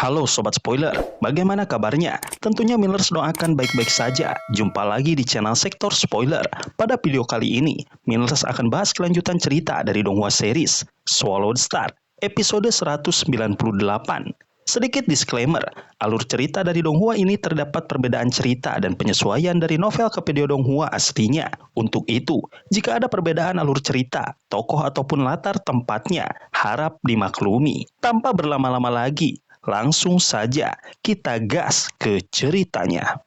Halo Sobat Spoiler, bagaimana kabarnya? Tentunya Millers doakan baik-baik saja. Jumpa lagi di channel Sektor Spoiler. Pada video kali ini, Millers akan bahas kelanjutan cerita dari Donghua series Swallowed Star, episode 198. Sedikit disclaimer, alur cerita dari Donghua ini terdapat perbedaan cerita dan penyesuaian dari novel ke video Donghua aslinya. Untuk itu, jika ada perbedaan alur cerita, tokoh ataupun latar tempatnya, harap dimaklumi. Tanpa berlama-lama lagi, langsung saja kita gas ke ceritanya.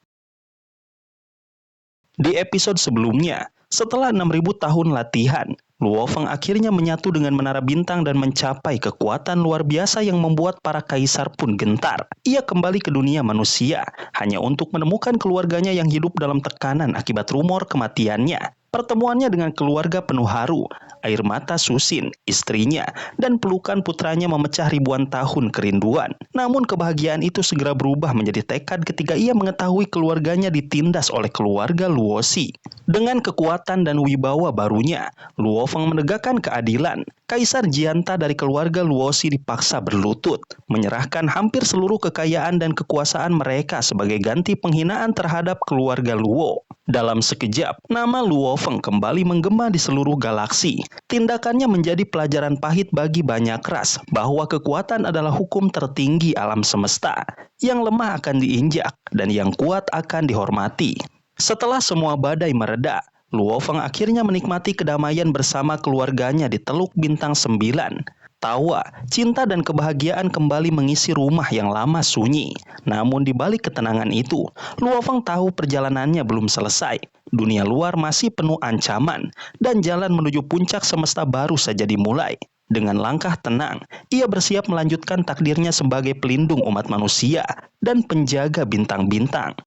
Di episode sebelumnya, setelah 6.000 tahun latihan, Luo Feng akhirnya menyatu dengan Menara Bintang dan mencapai kekuatan luar biasa yang membuat para kaisar pun gentar. Ia kembali ke dunia manusia, hanya untuk menemukan keluarganya yang hidup dalam tekanan akibat rumor kematiannya. Pertemuannya dengan keluarga penuh haru, air mata Susin, istrinya, dan pelukan putranya memecah ribuan tahun kerinduan. Namun kebahagiaan itu segera berubah menjadi tekad ketika ia mengetahui keluarganya ditindas oleh keluarga Luosi. Dengan kekuatan dan wibawa barunya, Luo Feng menegakkan keadilan. Kaisar Jianta dari keluarga Luosi dipaksa berlutut, menyerahkan hampir seluruh kekayaan dan kekuasaan mereka sebagai ganti penghinaan terhadap keluarga Luo. Dalam sekejap, nama Luo Feng kembali menggema di seluruh galaksi. Tindakannya menjadi pelajaran pahit bagi banyak ras bahwa kekuatan adalah hukum tertinggi alam semesta. Yang lemah akan diinjak dan yang kuat akan dihormati. Setelah semua badai mereda, Luo Feng akhirnya menikmati kedamaian bersama keluarganya di Teluk Bintang 9. Tawa, cinta dan kebahagiaan kembali mengisi rumah yang lama sunyi. Namun di balik ketenangan itu, Luo Feng tahu perjalanannya belum selesai. Dunia luar masih penuh ancaman, dan jalan menuju puncak semesta baru saja dimulai. Dengan langkah tenang, ia bersiap melanjutkan takdirnya sebagai pelindung umat manusia dan penjaga bintang-bintang.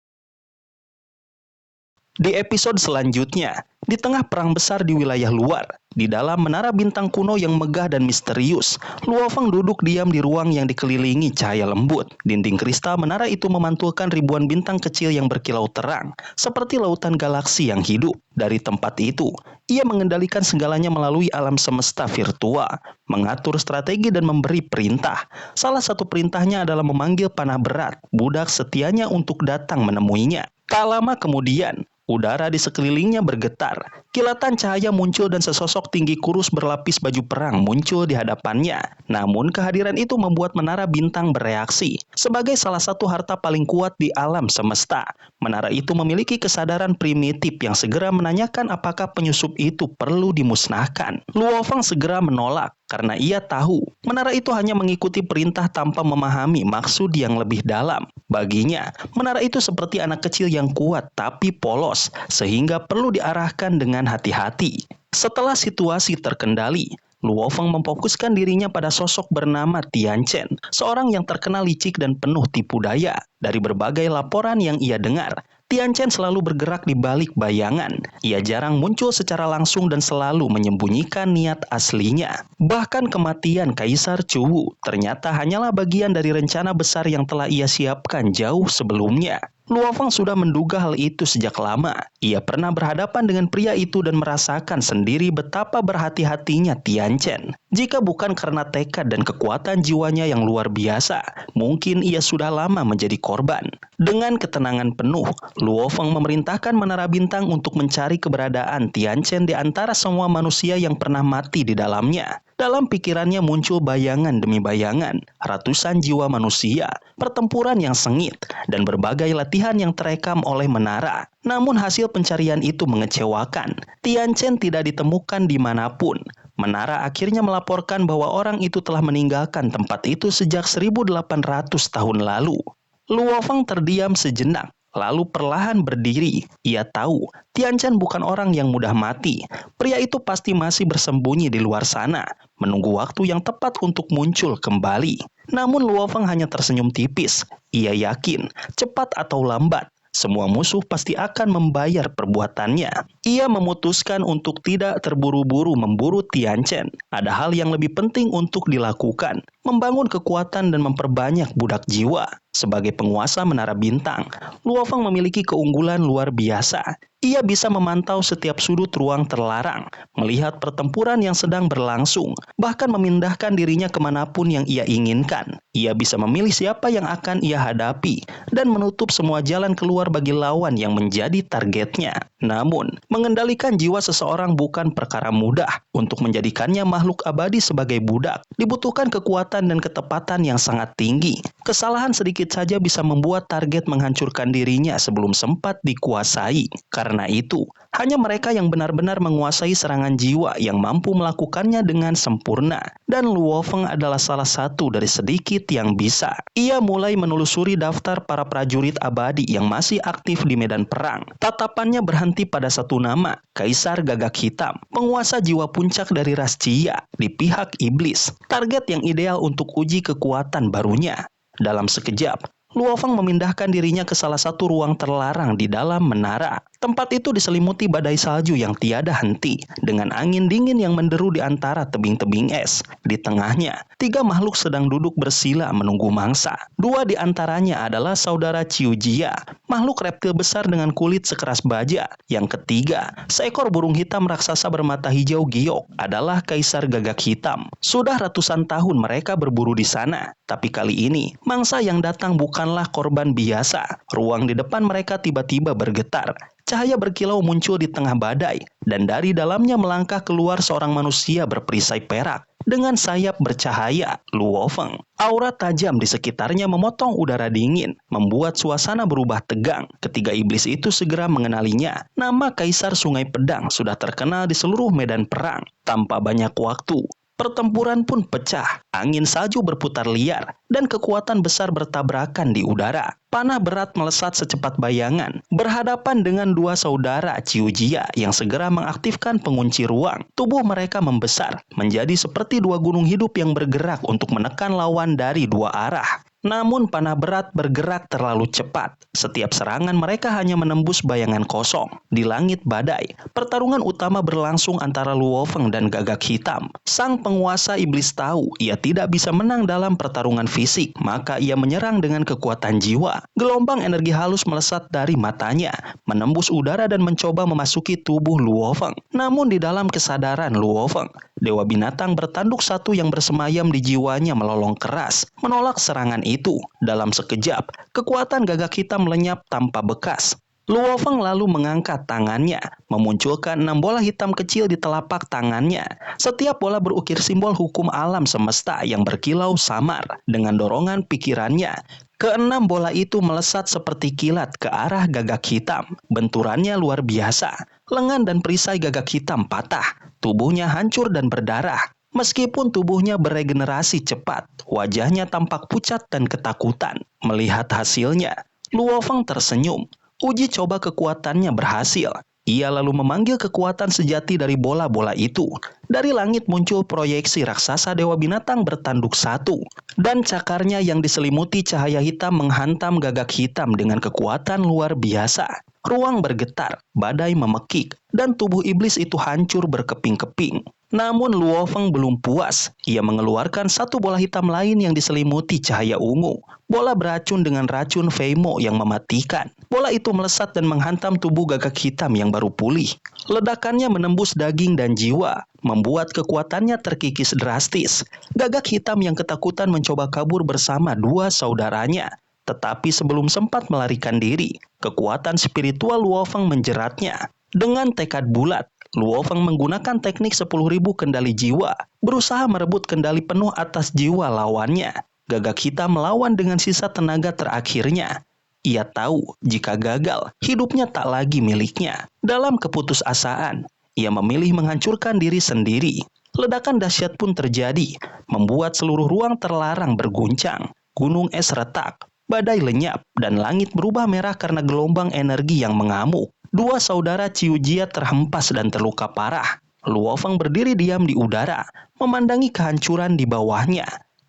Di episode selanjutnya, di tengah perang besar di wilayah luar, di dalam menara bintang kuno yang megah dan misterius, Luo Feng duduk diam di ruang yang dikelilingi cahaya lembut. Dinding kristal menara itu memantulkan ribuan bintang kecil yang berkilau terang, seperti lautan galaksi yang hidup. Dari tempat itu, ia mengendalikan segalanya melalui alam semesta virtual, mengatur strategi dan memberi perintah. Salah satu perintahnya adalah memanggil panah berat, budak setianya untuk datang menemuinya. Tak lama kemudian, udara di sekelilingnya bergetar. Kilatan cahaya muncul dan sesosok tinggi kurus berlapis baju perang muncul di hadapannya. Namun kehadiran itu membuat menara bintang bereaksi. Sebagai salah satu harta paling kuat di alam semesta, menara itu memiliki kesadaran primitif yang segera menanyakan apakah penyusup itu perlu dimusnahkan. Luo Feng segera menolak karena ia tahu menara itu hanya mengikuti perintah tanpa memahami maksud yang lebih dalam. Baginya, menara itu seperti anak kecil yang kuat tapi polos, sehingga perlu diarahkan dengan hati-hati. Setelah situasi terkendali, Luo Feng memfokuskan dirinya pada sosok bernama Tian Chen, seorang yang terkenal licik dan penuh tipu daya. Dari berbagai laporan yang ia dengar, Tian Chen selalu bergerak di balik bayangan. Ia jarang muncul secara langsung dan selalu menyembunyikan niat aslinya. Bahkan kematian Kaisar Chu ternyata hanyalah bagian dari rencana besar yang telah ia siapkan jauh sebelumnya. Luo Feng sudah menduga hal itu sejak lama. Ia pernah berhadapan dengan pria itu dan merasakan sendiri betapa berhati-hatinya Tian Chen. Jika bukan karena tekad dan kekuatan jiwanya yang luar biasa, mungkin ia sudah lama menjadi korban. Dengan ketenangan penuh, Luo Feng memerintahkan Menara Bintang untuk mencari keberadaan Tian Chen di antara semua manusia yang pernah mati di dalamnya. Dalam pikirannya muncul bayangan demi bayangan, ratusan jiwa manusia, pertempuran yang sengit, dan berbagai latihan yang terekam oleh menara. Namun hasil pencarian itu mengecewakan. Tian Chen tidak ditemukan dimanapun. Menara akhirnya melaporkan bahwa orang itu telah meninggalkan tempat itu sejak 1800 tahun lalu. Luo Feng terdiam sejenak, lalu perlahan berdiri. Ia tahu, Tian Chen bukan orang yang mudah mati. Pria itu pasti masih bersembunyi di luar sana, menunggu waktu yang tepat untuk muncul kembali. Namun Luo Feng hanya tersenyum tipis. Ia yakin, cepat atau lambat, semua musuh pasti akan membayar perbuatannya. Ia memutuskan untuk tidak terburu-buru memburu Tian Chen. Ada hal yang lebih penting untuk dilakukan, membangun kekuatan dan memperbanyak budak jiwa. Sebagai penguasa Menara Bintang, Luofeng memiliki keunggulan luar biasa. Ia bisa memantau setiap sudut ruang terlarang, melihat pertempuran yang sedang berlangsung, bahkan memindahkan dirinya kemanapun yang ia inginkan. Ia bisa memilih siapa yang akan ia hadapi, dan menutup semua jalan keluar bagi lawan yang menjadi targetnya. Namun, mengendalikan jiwa seseorang bukan perkara mudah. Untuk menjadikannya makhluk abadi sebagai budak, dibutuhkan kekuatan dan ketepatan yang sangat tinggi. Kesalahan sedikit saja bisa membuat target menghancurkan dirinya sebelum sempat dikuasai. Karena itu, hanya mereka yang benar-benar menguasai serangan jiwa yang mampu melakukannya dengan sempurna. Dan Luofeng adalah salah satu dari sedikit yang bisa. Ia mulai menelusuri daftar para prajurit abadi yang masih aktif di medan perang. Tatapannya berhenti pada satu nama, Kaisar Gagak Hitam, penguasa jiwa puncak dari ras Chia di pihak iblis. Target yang ideal untuk uji kekuatan barunya. Dalam sekejap, Luofeng memindahkan dirinya ke salah satu ruang terlarang di dalam menara. Tempat itu diselimuti badai salju yang tiada henti, dengan angin dingin yang menderu di antara tebing-tebing es. Di tengahnya, 3 makhluk sedang duduk bersila menunggu mangsa. 2 di antaranya adalah saudara Ciujia, makhluk reptil besar dengan kulit sekeras baja. Yang ketiga, seekor burung hitam raksasa bermata hijau giok, adalah Kaisar Gagak Hitam. Sudah ratusan tahun mereka berburu di sana, tapi kali ini, mangsa yang datang bukanlah korban biasa. Ruang di depan mereka tiba-tiba bergetar. Cahaya berkilau muncul di tengah badai, dan dari dalamnya melangkah keluar seorang manusia berperisai perak dengan sayap bercahaya, Luofeng. Aura tajam di sekitarnya memotong udara dingin, membuat suasana berubah tegang. Ketiga iblis itu segera mengenalinya. Nama Kaisar Sungai Pedang sudah terkenal di seluruh medan perang. Tanpa banyak waktu, pertempuran pun pecah, angin salju berputar liar, dan kekuatan besar bertabrakan di udara. Panah berat melesat secepat bayangan, berhadapan dengan 2 saudara Ciujia yang segera mengaktifkan pengunci ruang. Tubuh mereka membesar, menjadi seperti 2 gunung hidup yang bergerak untuk menekan lawan dari 2 arah. Namun panah berat bergerak terlalu cepat. Setiap serangan mereka hanya menembus bayangan kosong. Di langit badai, pertarungan utama berlangsung antara Luofeng dan Gagak Hitam. Sang penguasa iblis tahu ia tidak bisa menang dalam pertarungan fisik, maka ia menyerang dengan kekuatan jiwa. Gelombang energi halus melesat dari matanya, menembus udara dan mencoba memasuki tubuh Luofeng. Namun di dalam kesadaran Luofeng, Dewa Binatang bertanduk satu yang bersemayam di jiwanya melolong keras, menolak serangan itu. Dalam sekejap, kekuatan Gagak Hitam lenyap tanpa bekas. Luofeng lalu mengangkat tangannya, memunculkan 6 bola hitam kecil di telapak tangannya. Setiap bola berukir simbol hukum alam semesta yang berkilau samar. Dengan dorongan pikirannya, ke-6 bola itu melesat seperti kilat ke arah Gagak Hitam. Benturannya luar biasa. Lengan dan perisai Gagak Hitam patah. Tubuhnya hancur dan berdarah. Meskipun tubuhnya beregenerasi cepat, wajahnya tampak pucat dan ketakutan. Melihat hasilnya, Luofeng tersenyum. Uji coba kekuatannya berhasil. Ia lalu memanggil kekuatan sejati dari bola-bola itu. Dari langit muncul proyeksi raksasa Dewa Binatang bertanduk satu. Dan cakarnya yang diselimuti cahaya hitam menghantam Gagak Hitam dengan kekuatan luar biasa. Ruang bergetar, badai memekik, dan tubuh iblis itu hancur berkeping-keping. Namun Luofeng belum puas. Ia mengeluarkan 1 bola hitam lain yang diselimuti cahaya ungu. Bola beracun dengan racun Feimo yang mematikan. Bola itu melesat dan menghantam tubuh Gagak Hitam yang baru pulih. Ledakannya menembus daging dan jiwa, membuat kekuatannya terkikis drastis. Gagak Hitam yang ketakutan mencoba kabur bersama 2 saudaranya. Tetapi sebelum sempat melarikan diri, kekuatan spiritual Luofeng menjeratnya. Dengan tekad bulat, Luofeng menggunakan teknik 10.000 kendali jiwa, berusaha merebut kendali penuh atas jiwa lawannya. Gagak Hitam melawan dengan sisa tenaga terakhirnya. Ia tahu jika gagal, hidupnya tak lagi miliknya. Dalam keputusasaan, ia memilih menghancurkan diri sendiri. Ledakan dahsyat pun terjadi, membuat seluruh ruang terlarang berguncang. Gunung es retak, badai lenyap, dan langit berubah merah karena gelombang energi yang mengamuk. 2 saudara Ciujia terhempas dan terluka parah. Luofeng berdiri diam di udara, memandangi kehancuran di bawahnya.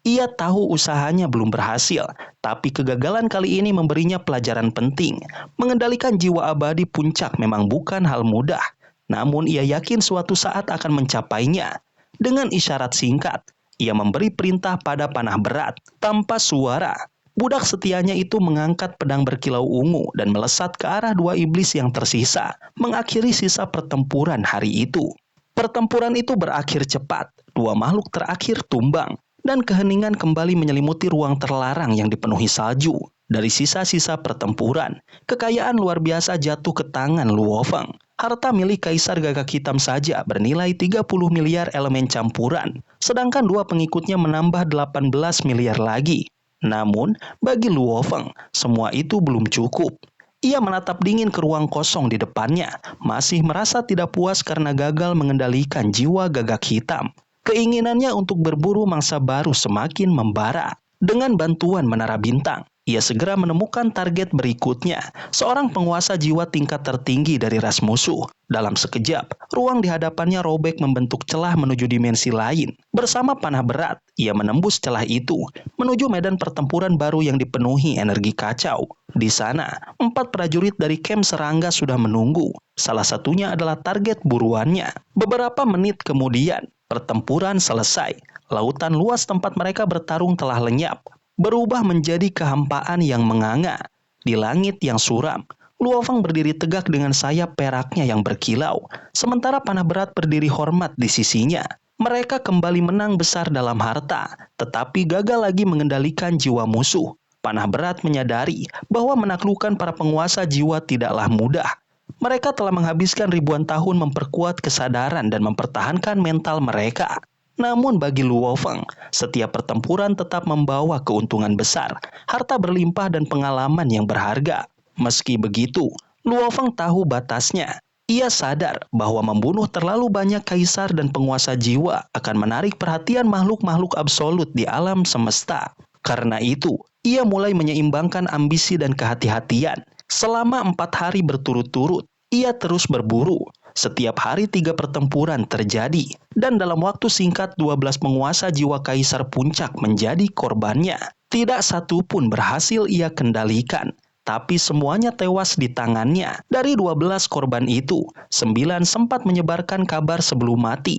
Ia tahu usahanya belum berhasil, tapi kegagalan kali ini memberinya pelajaran penting. Mengendalikan jiwa abadi puncak memang bukan hal mudah, namun ia yakin suatu saat akan mencapainya. Dengan isyarat singkat, ia memberi perintah pada panah berat. Tanpa suara, Budak setianya itu mengangkat pedang berkilau ungu dan melesat ke arah dua iblis yang tersisa, mengakhiri sisa pertempuran hari itu. Pertempuran itu berakhir cepat, dua makhluk terakhir tumbang, dan keheningan kembali menyelimuti ruang terlarang yang dipenuhi salju. Dari sisa-sisa pertempuran, kekayaan luar biasa jatuh ke tangan Luo Feng. Harta milik Kaisar Gagak Hitam saja bernilai 30 miliar elemen campuran, sedangkan dua pengikutnya menambah 18 miliar lagi. Namun, bagi Luo Feng, semua itu belum cukup. Ia menatap dingin ke ruang kosong di depannya, masih merasa tidak puas karena gagal mengendalikan jiwa Gagak Hitam. Keinginannya untuk berburu mangsa baru semakin membara. Dengan bantuan Menara Bintang, ia segera menemukan target berikutnya, seorang penguasa jiwa tingkat tertinggi dari ras musuh. Dalam sekejap, ruang di hadapannya robek membentuk celah menuju dimensi lain. Bersama panah berat, ia menembus celah itu, menuju medan pertempuran baru yang dipenuhi energi kacau. Di sana, 4 prajurit dari kamp serangga sudah menunggu. Salah satunya adalah target buruannya. Beberapa menit kemudian, pertempuran selesai. Lautan luas tempat mereka bertarung telah lenyap, berubah menjadi kehampaan yang menganga. Di langit yang suram, Luo Feng berdiri tegak dengan sayap peraknya yang berkilau, sementara panah berat berdiri hormat di sisinya. Mereka kembali menang besar dalam harta, tetapi gagal lagi mengendalikan jiwa musuh. Panah berat menyadari bahwa menaklukkan para penguasa jiwa tidaklah mudah. Mereka telah menghabiskan ribuan tahun memperkuat kesadaran dan mempertahankan mental mereka. Namun bagi Luo Feng, setiap pertempuran tetap membawa keuntungan besar, harta berlimpah dan pengalaman yang berharga. Meski begitu, Luo Feng tahu batasnya. Ia sadar bahwa membunuh terlalu banyak kaisar dan penguasa jiwa akan menarik perhatian makhluk-makhluk absolut di alam semesta. Karena itu, ia mulai menyeimbangkan ambisi dan kehati-hatian. Selama 4 hari berturut-turut, ia terus berburu. Setiap hari 3 pertempuran terjadi, dan dalam waktu singkat 12 penguasa jiwa kaisar puncak menjadi korbannya. Tidak satu pun berhasil ia kendalikan, tapi semuanya tewas di tangannya. Dari 12 korban itu, 9 sempat menyebarkan kabar sebelum mati.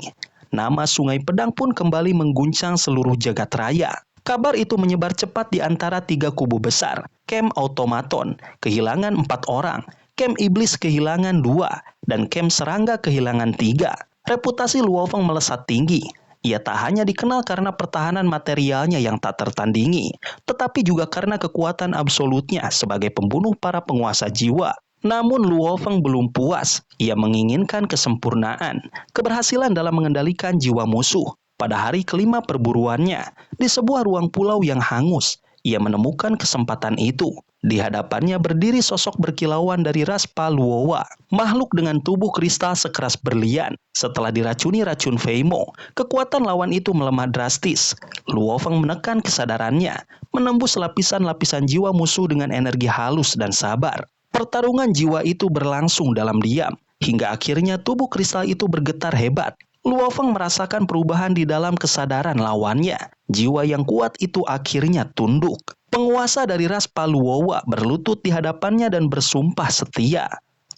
Nama Sungai Pedang pun kembali mengguncang seluruh jagat raya. Kabar itu menyebar cepat di antara 3 kubu besar. Camp Automaton kehilangan 4 orang, Camp Iblis kehilangan 2, dan Camp Serangga kehilangan 3. Reputasi Luo Feng melesat tinggi. Ia tak hanya dikenal karena pertahanan materialnya yang tak tertandingi, tetapi juga karena kekuatan absolutnya sebagai pembunuh para penguasa jiwa. Namun Luo Feng belum puas. Ia menginginkan kesempurnaan, keberhasilan dalam mengendalikan jiwa musuh. Pada hari kelima perburuannya, di sebuah ruang pulau yang hangus, ia menemukan kesempatan itu. Di hadapannya berdiri sosok berkilauan dari ras Paluowa, makhluk dengan tubuh kristal sekeras berlian. Setelah diracuni racun Feimo, kekuatan lawan itu melemah drastis. Luo Feng menekan kesadarannya, menembus lapisan-lapisan jiwa musuh dengan energi halus dan sabar. Pertarungan jiwa itu berlangsung dalam diam, hingga akhirnya tubuh kristal itu bergetar hebat. Luo Feng merasakan perubahan di dalam kesadaran lawannya. Jiwa yang kuat itu akhirnya tunduk. Penguasa dari ras Paluowa berlutut di hadapannya dan bersumpah setia.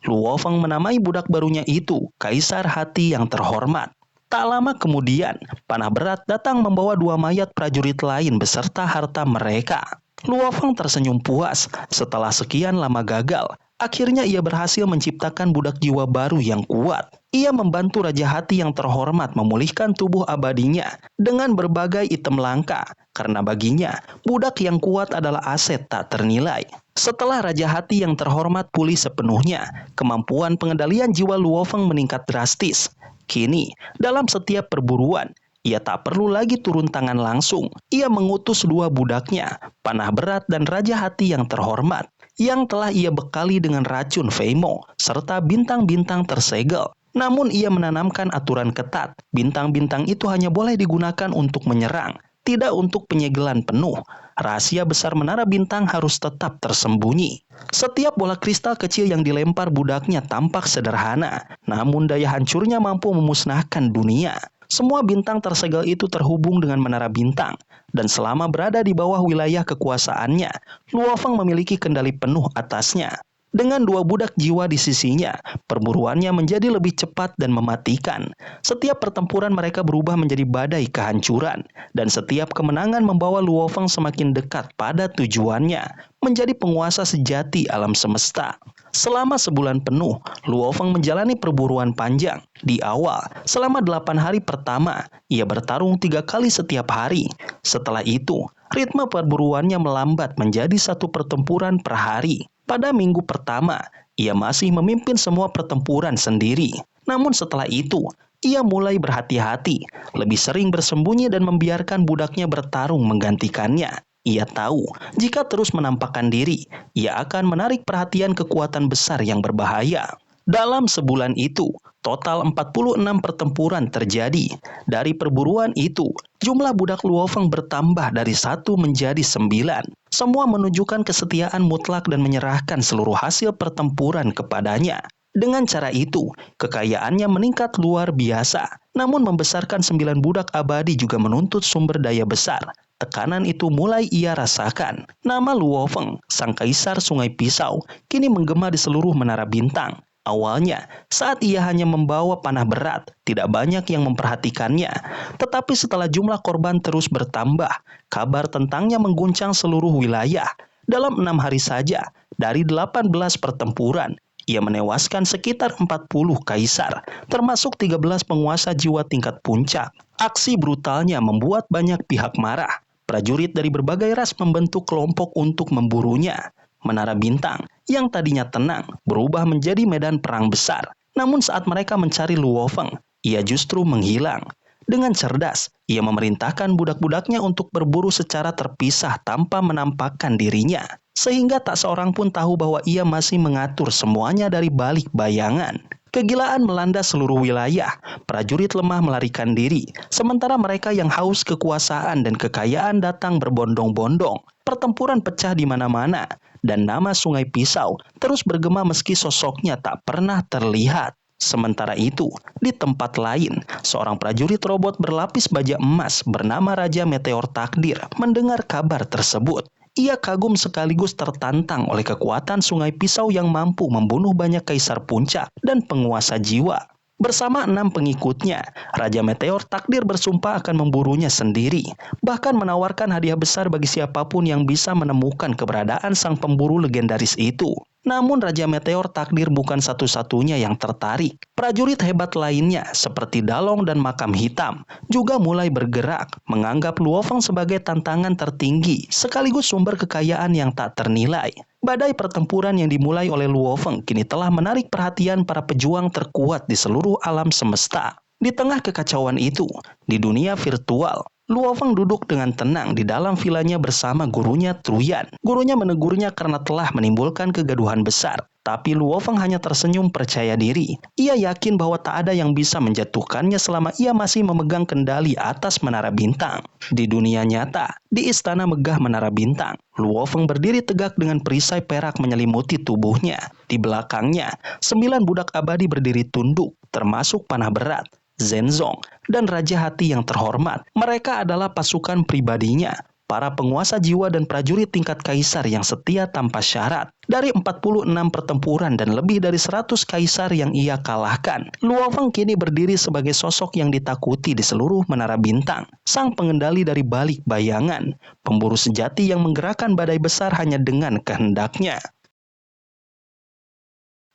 Luo Feng menamai budak barunya itu Kaisar Hati yang terhormat. Tak lama kemudian, panah berat datang membawa 2 mayat prajurit lain beserta harta mereka. Luo Feng tersenyum puas. Setelah sekian lama gagal, akhirnya ia berhasil menciptakan budak jiwa baru yang kuat. Ia membantu Raja Hati yang terhormat memulihkan tubuh abadinya dengan berbagai item langka, karena baginya budak yang kuat adalah aset tak ternilai. Setelah Raja Hati yang terhormat pulih sepenuhnya, kemampuan pengendalian jiwa Luo Feng meningkat drastis. Kini, dalam setiap perburuan, ia tak perlu lagi turun tangan langsung. Ia mengutus 2 budaknya, Panah Berat dan Raja Hati yang terhormat, yang telah ia bekali dengan racun Feimo, serta bintang-bintang tersegel. Namun ia menanamkan aturan ketat. Bintang-bintang itu hanya boleh digunakan untuk menyerang, tidak untuk penyegelan penuh. Rahasia besar Menara Bintang harus tetap tersembunyi. Setiap bola kristal kecil yang dilempar budaknya tampak sederhana, namun daya hancurnya mampu memusnahkan dunia. Semua bintang tersegel itu terhubung dengan Menara Bintang, dan selama berada di bawah wilayah kekuasaannya, Luo Feng memiliki kendali penuh atasnya. Dengan 2 budak jiwa di sisinya, perburuannya menjadi lebih cepat dan mematikan. Setiap pertempuran mereka berubah menjadi badai kehancuran, dan setiap kemenangan membawa Luo Feng semakin dekat pada tujuannya, menjadi penguasa sejati alam semesta. Selama sebulan penuh, Luo Feng menjalani perburuan panjang. Di awal, selama 8 hari pertama, ia bertarung 3 kali setiap hari. Setelah itu, ritme perburuannya melambat menjadi 1 pertempuran per hari. Pada minggu pertama, ia masih memimpin semua pertempuran sendiri. Namun setelah itu, ia mulai berhati-hati, lebih sering bersembunyi dan membiarkan budaknya bertarung menggantikannya. Ia tahu, jika terus menampakkan diri, ia akan menarik perhatian kekuatan besar yang berbahaya. Dalam sebulan itu, total 46 pertempuran terjadi. Dari perburuan itu, jumlah budak Luo Feng bertambah dari 1 menjadi 9. Semua menunjukkan kesetiaan mutlak dan menyerahkan seluruh hasil pertempuran kepadanya. Dengan cara itu, kekayaannya meningkat luar biasa. Namun membesarkan 9 budak abadi juga menuntut sumber daya besar. Tekanan itu mulai ia rasakan. Nama Luo Feng, sang kaisar Sungai Pisau, kini menggema di seluruh menara bintang. Awalnya, saat ia hanya membawa panah berat, tidak banyak yang memperhatikannya. Tetapi setelah jumlah korban terus bertambah, kabar tentangnya mengguncang seluruh wilayah. Dalam 6 hari saja, dari 18 pertempuran, ia menewaskan sekitar 40 kaisar, termasuk 13 penguasa jiwa tingkat puncak. Aksi brutalnya membuat banyak pihak marah. Prajurit dari berbagai ras membentuk kelompok untuk memburunya. Menara Bintang yang tadinya tenang berubah menjadi medan perang besar. Namun saat mereka mencari Luo Feng, ia justru menghilang. Dengan cerdas, ia memerintahkan budak-budaknya untuk berburu secara terpisah tanpa menampakkan dirinya. Sehingga tak seorang pun tahu bahwa ia masih mengatur semuanya dari balik bayangan. Kegilaan melanda seluruh wilayah, prajurit lemah melarikan diri, sementara mereka yang haus kekuasaan dan kekayaan datang berbondong-bondong. Pertempuran pecah di mana-mana, dan nama Sungai Pisau terus bergema meski sosoknya tak pernah terlihat. Sementara itu, di tempat lain, seorang prajurit robot berlapis baja emas bernama Raja Meteor Takdir mendengar kabar tersebut. Ia kagum sekaligus tertantang oleh kekuatan Sungai Pisau yang mampu membunuh banyak kaisar puncak dan penguasa jiwa. Bersama 6 pengikutnya, Raja Meteor Takdir bersumpah akan memburunya sendiri, bahkan menawarkan hadiah besar bagi siapapun yang bisa menemukan keberadaan sang pemburu legendaris itu. Namun Raja Meteor Takdir bukan satu-satunya yang tertarik. Prajurit hebat lainnya seperti Dalong dan Makam Hitam juga mulai bergerak, menganggap Luo Feng sebagai tantangan tertinggi sekaligus sumber kekayaan yang tak ternilai. Badai pertempuran yang dimulai oleh Luo Feng kini telah menarik perhatian para pejuang terkuat di seluruh alam semesta. Di tengah kekacauan itu, di dunia virtual, Luo Feng duduk dengan tenang di dalam vilanya bersama gurunya Truyan. Gurunya menegurnya karena telah menimbulkan kegaduhan besar. Tapi Luo Feng hanya tersenyum percaya diri. Ia yakin bahwa tak ada yang bisa menjatuhkannya selama ia masih memegang kendali atas Menara Bintang. Di dunia nyata, di istana megah Menara Bintang, Luo Feng berdiri tegak dengan perisai perak menyelimuti tubuhnya. Di belakangnya, 9 budak abadi berdiri tunduk, termasuk panah berat, Zenzong, dan Raja Hati yang terhormat. Mereka adalah pasukan pribadinya, para penguasa jiwa dan prajurit tingkat kaisar yang setia tanpa syarat. Dari 46 pertempuran dan lebih dari 100 kaisar yang ia kalahkan, Luo Feng kini berdiri sebagai sosok yang ditakuti di seluruh Menara Bintang. Sang pengendali dari balik bayangan, pemburu sejati yang menggerakkan badai besar hanya dengan kehendaknya.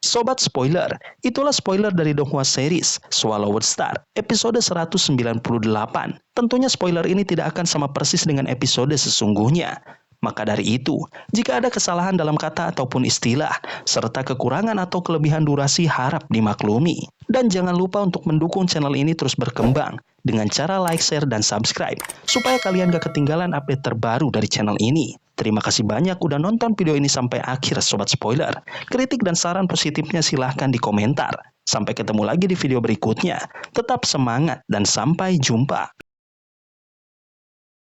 Sobat spoiler, itulah spoiler dari Donghua series Swallowed Star episode 198. Tentunya spoiler ini tidak akan sama persis dengan episode sesungguhnya. Maka dari itu, jika ada kesalahan dalam kata ataupun istilah, serta kekurangan atau kelebihan durasi harap dimaklumi. Dan jangan lupa untuk mendukung channel ini terus berkembang dengan cara like, share, dan subscribe, supaya kalian gak ketinggalan update terbaru dari channel ini. Terima kasih banyak udah nonton video ini sampai akhir Sobat Spoiler. Kritik dan saran positifnya silahkan di komentar. Sampai ketemu lagi di video berikutnya. Tetap semangat dan sampai jumpa.